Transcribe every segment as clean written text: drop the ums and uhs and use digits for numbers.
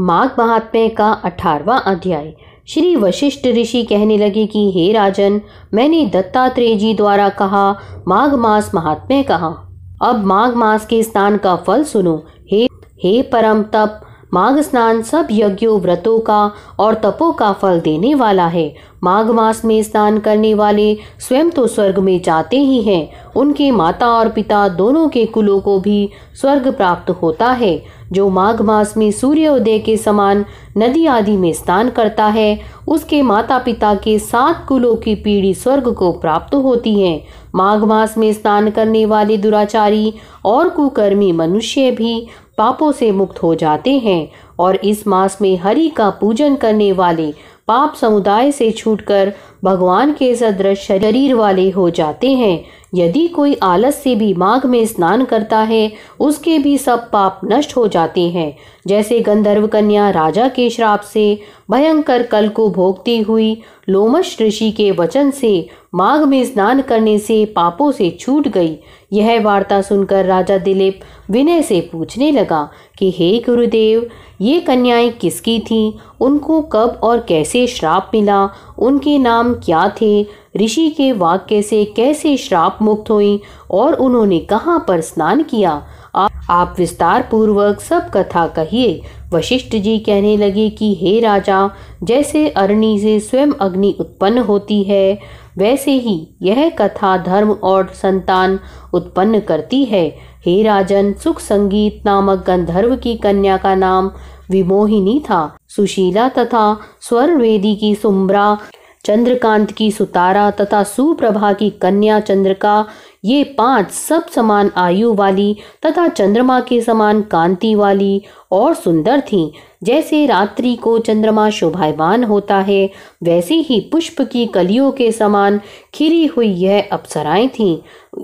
माघ महात्म्य का 18वां अध्याय। श्री वशिष्ठ ऋषि कहने लगे कि हे राजन, मैंने दत्तात्रेय जी द्वारा कहा माघ मास महात्म्य कहा। अब माघ मास के स्नान का फल सुनो। हे परम तप, माघ स्नान सब यज्ञों, व्रतों का और तपों का फल देने वाला है। माघ मास में स्नान करने वाले स्वयं तो स्वर्ग में जाते ही हैं, उनके माता और पिता दोनों के कुलों को भी स्वर्ग प्राप्त होता है। जो माघ मास में सूर्योदय के समान नदी आदि में स्नान करता है, उसके माता पिता के 7 कुलों की पीढ़ी स्वर्ग को प्राप्त होती है। माघ मास में स्नान करने वाले दुराचारी और कुकर्मी मनुष्य भी पापों से मुक्त हो जाते हैं और इस मास में हरि का पूजन करने वाले पाप समुदाय से छूटकर भगवान के सदृश शरीर वाले हो जाते हैं। यदि कोई आलस से भी माघ में स्नान करता है, उसके भी सब पाप नष्ट हो जाते हैं। जैसे गंधर्व कन्या राजा के श्राप से भयंकर कल को भोगती हुई लोमश ऋषि के वचन से माघ में स्नान करने से पापों से छूट गई। यह वार्ता सुनकर राजा दिलीप विनय से पूछने लगा कि हे गुरुदेव, ये कन्याएं किसकी थीं? उनको कब और कैसे श्राप मिला? उनके नाम क्या थे? ऋषि के वाक्य से कैसे श्राप मुक्त हुई और उन्होंने कहाँ पर स्नान किया? आप विस्तार पूर्वक सब कथा कहिए। वशिष्ठ जी कहने लगे कि हे राजा, जैसे अग्नि से स्वयं अग्नि उत्पन्न होती है, वैसे ही यह कथा धर्म और संतान उत्पन्न करती है। हे राजन, सुख संगीत नामक गंधर्व की कन्या का नाम विमोहिनी था। सुशीला तथा स्वर्णवेदी की सुम्बरा, चंद्रकांत की सुतारा तथा सुप्रभा की कन्या चंद्रिका, ये 5 सब समान आयु वाली तथा चंद्रमा के समान कांति वाली और सुंदर थीं। जैसे रात्रि को चंद्रमा शोभायमान होता है, वैसे ही पुष्प की कलियों के समान खिली हुई यह अप्सराएं थीं।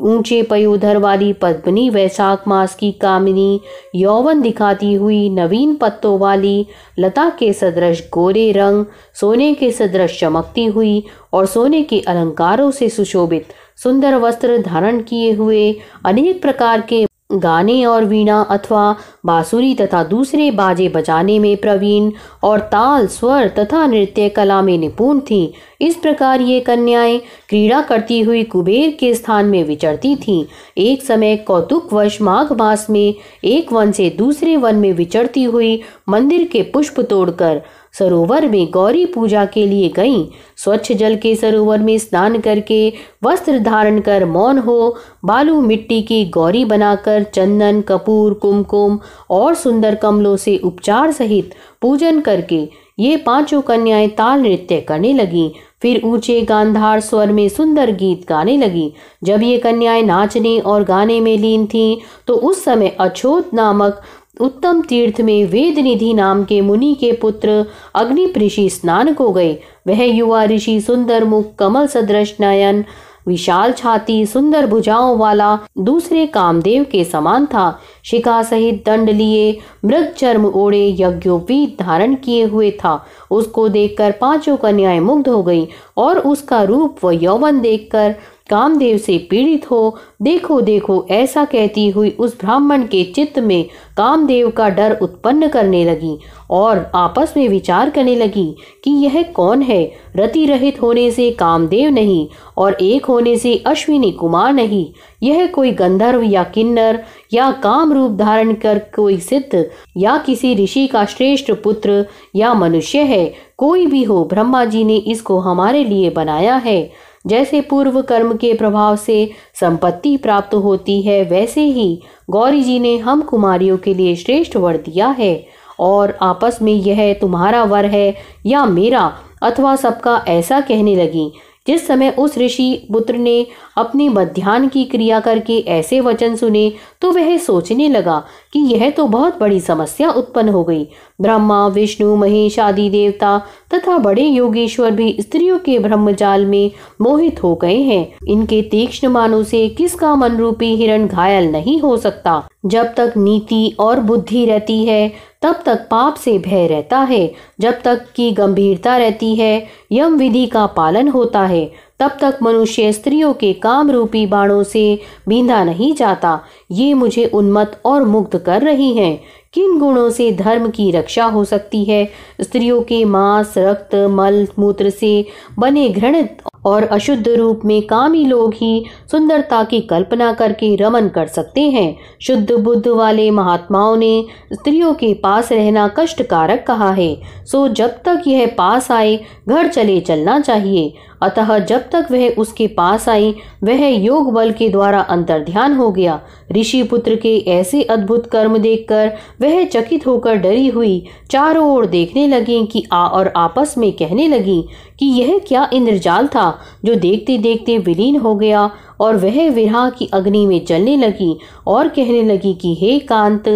ऊंचे पयोधर वाली पद्मिनी वैशाख मास की कामिनी, यौवन दिखाती हुई नवीन पत्तों वाली लता के सदृश गोरे रंग, सोने के सदृश चमकती हुई और सोने के अलंकारों से सुशोभित सुंदर वस्त्र धारण किए हुए, अनेक प्रकार के गाने और वीणा अथवा बांसुरी तथा दूसरे बाजे बजाने में प्रवीण और ताल, स्वर तथा नृत्य कला में निपुण थीं। इस प्रकार ये कन्याएं क्रीड़ा करती हुई कुबेर के स्थान में विचरती थीं। एक समय कौतुकवश माघ मास में एक वन से दूसरे वन में विचरती हुई मंदिर के पुष्प तोड़कर सरोवर में गौरी पूजा के लिए गईं। स्वच्छ जल के सरोवर में स्नान करके वस्त्र धारण कर मौन हो बालू मिट्टी की गौरी बनाकर चंदन, कपूर, कुमकुम और सुंदर कमलों से उपचार सहित पूजन करके ये 5 कन्याएं ताल नृत्य करने लगीं। फिर ऊंचे गांधार स्वर में सुंदर गीत गाने लगी। जब ये कन्याएं नाचने और गाने में लीन थीं, तो उस समय अछोत नामक उत्तम तीर्थ में वेदनिधि नाम के मुनि के पुत्र अग्निपृषि स्नान को गए। वह युवा ऋषि सुंदर मुख, कमल सदृश नयन, विशाल छाती, सुंदर भुजाओं वाला दूसरे कामदेव के समान था। शिखा सहित दंड लिए, मृग चर्म ओढ़े, यज्ञोपवीत धारण किए हुए था। उसको देखकर 5 कन्याएं मुग्ध हो गईं और उसका रूप व यौवन देखकर कामदेव से पीड़ित हो देखो देखो ऐसा कहती हुई उस ब्राह्मण के चित्त में कामदेव का डर उत्पन्न करने लगी और आपस में विचार करने लगी कि यह कौन है। रति रहित होने से कामदेव नहीं और एक होने से अश्विनी कुमार नहीं। यह कोई गंधर्व या किन्नर या काम रूप धारण कर कोई सिद्ध या किसी ऋषि का श्रेष्ठ पुत्र या मनुष्य है। कोई भी हो, ब्रह्मा जी ने इसको हमारे लिए बनाया है। जैसे पूर्व कर्म के प्रभाव से संपत्ति प्राप्त होती है, वैसे ही गौरी जी ने हम कुमारियों के लिए श्रेष्ठ वर दिया है और आपस में यह तुम्हारा वर है या मेरा अथवा सबका, ऐसा कहने लगी। जिस समय उस ऋषि पुत्र ने अपनी मध्याह्न की क्रिया करके ऐसे वचन सुने, तो वह सोचने लगा कि यह तो बहुत बड़ी समस्या उत्पन्न हो गई। ब्रह्मा, विष्णु, महेश आदि देवता तथा बड़े योगेश्वर भी स्त्रियों के ब्रह्मजाल में मोहित हो गए हैं। इनके तीक्ष्ण बाणों से किसका मन रूपी हिरण घायल नहीं हो सकता। जब तक नीति और बुद्धि रहती है, तब तक पाप से भय रहता है। जब तक की गंभीरता रहती है, यम विधि का पालन होता है। तब तक मनुष्य स्त्रियों के काम रूपी बाणों से बींधा नहीं जाता। ये मुझे उन्मत्त और मुग्ध कर रही हैं। किन गुणों से धर्म की रक्षा हो सकती है? स्त्रियों के मांस, रक्त, मल मूत्र से बने घृणित और अशुद्ध रूप में कामी लोग ही सुंदरता की कल्पना करके रमन कर सकते हैं। शुद्ध बुद्ध वाले महात्माओं ने स्त्रियों के पास रहना कष्टकारक कहा है। सो जब तक यह पास आए घर चले चलना चाहिए। अतः जब तक वह उसके पास आई वह योग बल के द्वारा अंतर्ध्यान हो गया। ऋषि पुत्र के ऐसे अद्भुत कर्म देखकर वह चकित होकर डरी हुई चारों ओर देखने लगी कि और आपस में कहने लगी कि यह क्या इंद्रजाल था जो देखते देखते विलीन हो गया। और वह विरह की अग्नि में जलने लगी और कहने लगी कि हे कांत,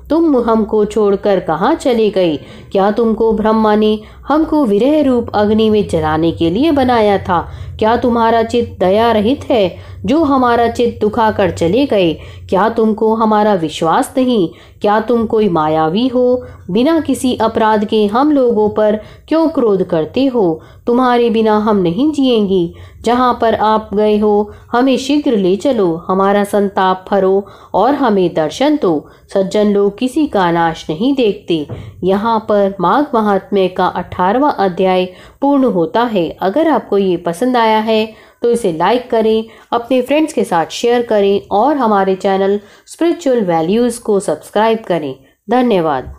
तुम हमको छोड़कर कहाँ चले गए? क्या तुमको ब्रह्मा ने हमको विरह रूप अग्नि में जलाने के लिए बनाया था? क्या तुम्हारा चित्त दया रहित है जो हमारा चित्त दुखाकर चले गए? क्या तुमको हमारा विश्वास नहीं? क्या तुम कोई मायावी हो? बिना किसी अपराध के हम लोगों पर क्यों क्रोध करते हो? तुम्हारे बिना हम नहीं जिएंगी। जहाँ पर आप गए हो हमें शीघ्र ले चलो, हमारा संताप फरो और हमें दर्शन दो। सज्जन लोग किसी का नाश नहीं देखते। यहाँ पर माघ महात्म्य का 18वां अध्याय पूर्ण होता है। अगर आपको ये पसंद आया है तो इसे लाइक करें, अपने फ्रेंड्स के साथ शेयर करें और हमारे चैनल स्पिरिचुअल वैल्यूज़ को सब्सक्राइब करें। धन्यवाद।